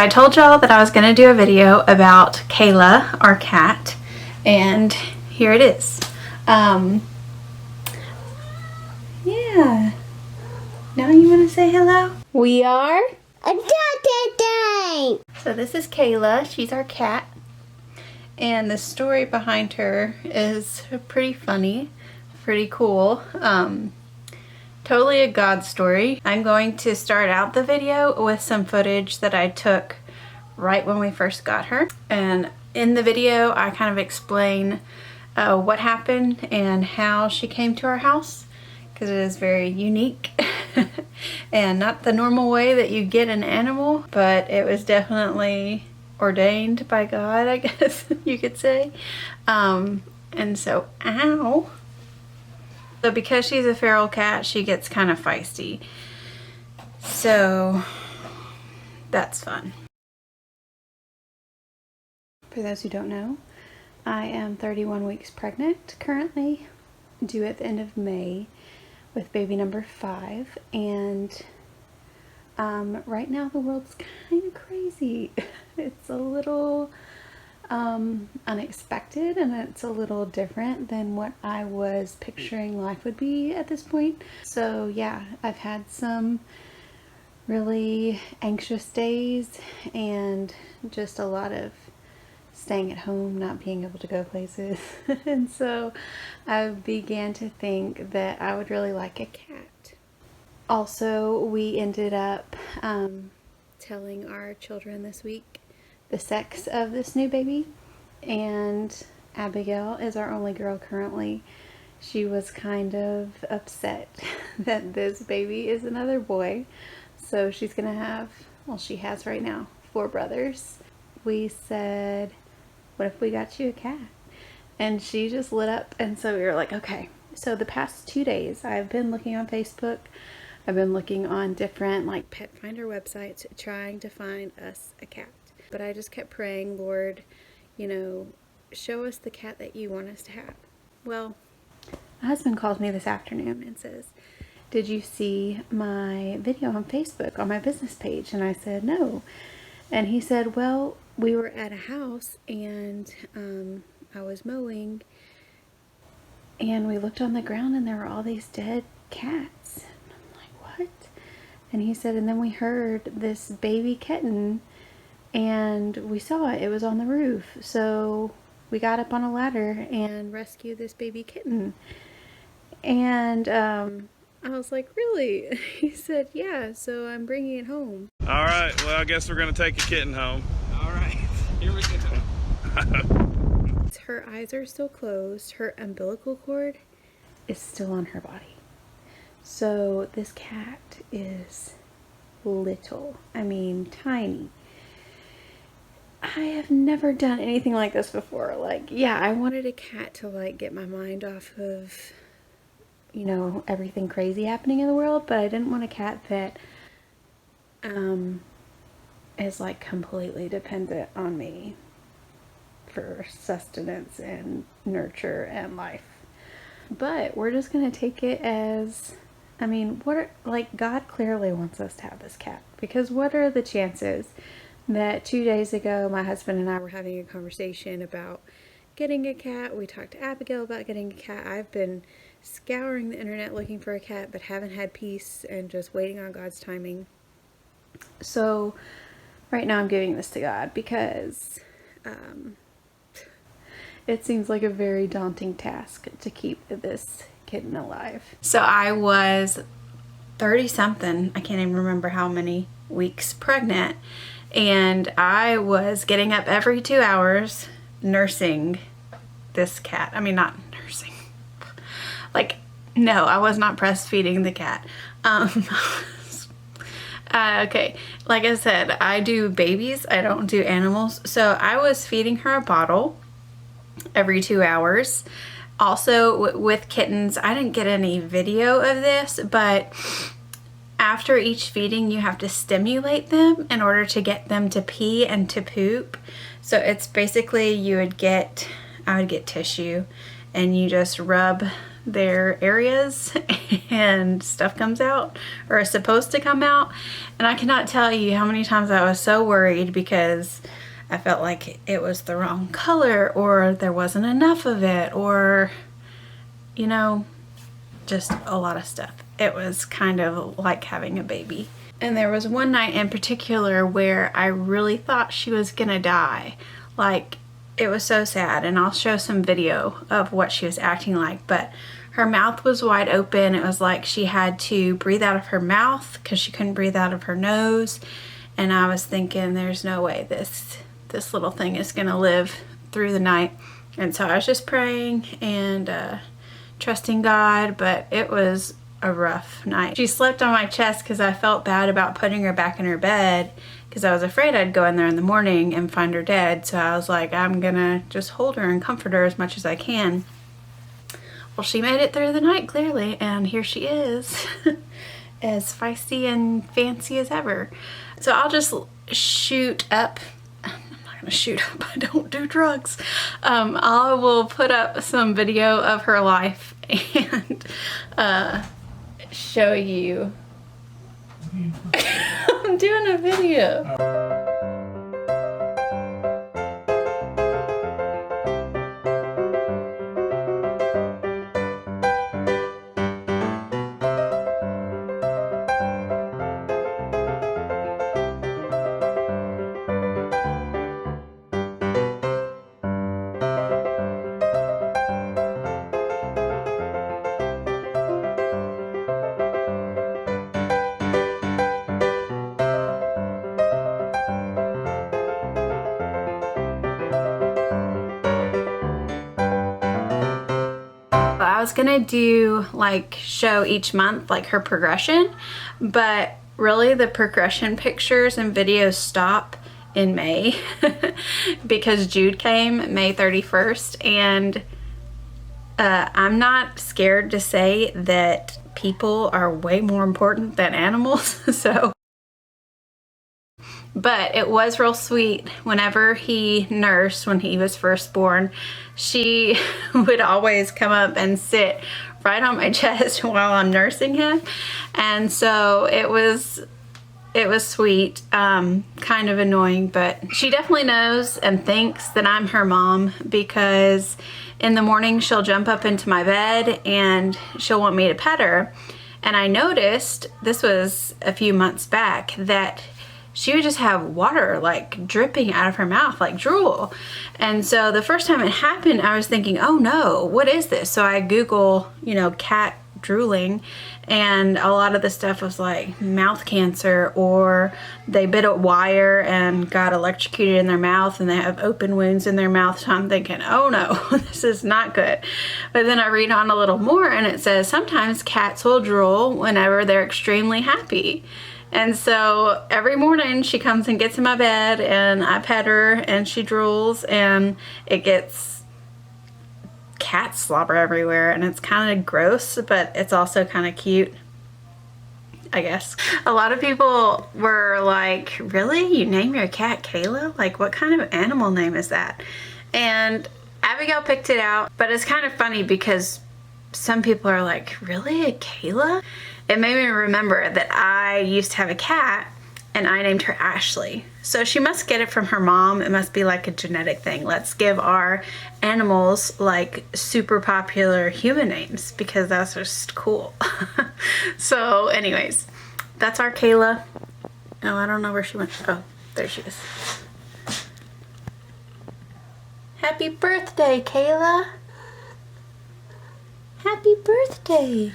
I told y'all that I was going to do a video about Kayla, our cat, and here it is. Yeah. Now you want to say hello? We are Dalton Gang. So this is Kayla. She's our cat. And the story behind her is pretty funny, pretty cool. Totally a God story. I'm going to start out the video with some footage that I took right when we first got her. And in the video, I kind of explain what happened and how she came to our house, because it is very unique and not the normal way that you get an animal, but it was definitely ordained by God, I guess you could say. And so, ow. So because she's a feral cat, she gets kind of feisty. So that's fun. For those who don't know, I am 31 weeks pregnant currently, due at the end of May with baby number 5. And right now the world's kind of crazy. It's a little unexpected, and it's a little different than what I was picturing life would be at this point. So yeah, I've had some really anxious days and just a lot of staying at home, not being able to go places. And so I began to think that I would really like a cat. Also, we ended up telling our children this week the sex of this new baby, and Abigail is our only girl currently. She was kind of upset that this baby is another boy, so she's gonna have, well, she has right now 4 brothers. We said, what if we got you a cat? And she just lit up, and so we were like, okay. So the past 2 days I've been looking on Facebook, I've been looking on different like pet finder websites trying to find us a cat. But I just kept praying, Lord, you know, show us the cat that you want us to have. Well, my husband called me this afternoon and says, did you see my video on Facebook on my business page? And I said, no. And he said, well, we were at a house and I was mowing and we looked on the ground and there were all these dead cats. And I'm like, what? And he said, and then we heard this baby kitten and we saw it. It was on the roof. So we got up on a ladder and rescued this baby kitten. And I was like, really? He said, yeah, so I'm bringing it home. All right, well, I guess we're going to take a kitten home. All right, here we go. Her eyes are still closed. Her umbilical cord is still on her body. So this cat is little. I mean, tiny. I have never done anything like this before. Like, yeah, I wanted a cat to like get my mind off of, you know, everything crazy happening in the world, but I didn't want a cat that is like completely dependent on me for sustenance and nurture and life. But we're just gonna take it as, I mean, like, God clearly wants us to have this cat, because what are the chances that 2 days ago my husband and I were having a conversation about getting a cat. We talked to Abigail about getting a cat. I've been scouring the internet looking for a cat, but haven't had peace and just waiting on God's timing. So right now I'm giving this to God, because it seems like a very daunting task to keep this kitten alive. So I was 30 something, I can't even remember how many weeks pregnant, and I was getting up every 2 hours nursing this cat. I mean, not nursing. Like, no, I was not breastfeeding the cat. Okay, like I said, I do babies, I don't do animals. So I was feeding her a bottle every 2 hours. Also with kittens, I didn't get any video of this, but after each feeding you have to stimulate them in order to get them to pee and to poop. So it's basically, I would get tissue and you just rub their areas and stuff comes out, or is supposed to come out. And I cannot tell you how many times I was so worried because I felt like it was the wrong color, or there wasn't enough of it, or, you know, just a lot of stuff. It was kind of like having a baby. And there was one night in particular where I really thought she was gonna die. Like, it was so sad, and I'll show some video of what she was acting like, but her mouth was wide open. It was like she had to breathe out of her mouth because she couldn't breathe out of her nose. And I was thinking, there's no way this little thing is gonna live through the night. And so I was just praying and trusting God, but it was a rough night. She slept on my chest because I felt bad about putting her back in her bed because I was afraid I'd go in there in the morning and find her dead. So I was like, I'm gonna just hold her and comfort her as much as I can. Well, she made it through the night clearly, and here she is as feisty and fancy as ever. So I'll just shoot up. I'm not gonna shoot up, I don't do drugs. I will put up some video of her life and show you. I'm doing a video. I was gonna do like show each month like her progression, but really the progression pictures and videos stop in May because Jude came May 31st, and I'm not scared to say that people are way more important than animals. So, but it was real sweet. Whenever he nursed, when he was first born, she would always come up and sit right on my chest while I'm nursing him. And so it was sweet, kind of annoying, but she definitely knows and thinks that I'm her mom, because in the morning she'll jump up into my bed and she'll want me to pet her. And I noticed, this was a few months back, that she would just have water like dripping out of her mouth, like drool. And so the first time it happened, I was thinking, oh no, what is this? So I Google, you know, cat drooling, and a lot of the stuff was like mouth cancer, or they bit a wire and got electrocuted in their mouth and they have open wounds in their mouth. So I'm thinking, oh no, this is not good. But then I read on a little more and it says sometimes cats will drool whenever they're extremely happy. And so every morning she comes and gets in my bed and I pet her and she drools, and it gets cat slobber everywhere, and it's kind of gross, but it's also kind of cute, I guess. A lot of people were like, really? You name your cat Kayla? Like, what kind of animal name is that? And Abigail picked it out, but it's kind of funny because some people are like, really, a Kayla? It made me remember that I used to have a cat and I named her Ashley. So she must get it from her mom. It must be like a genetic thing. Let's give our animals like super popular human names, because that's just cool. So anyways, that's our Kayla. Oh, I don't know where she went. Oh, there she is. Happy birthday, Kayla. Happy birthday.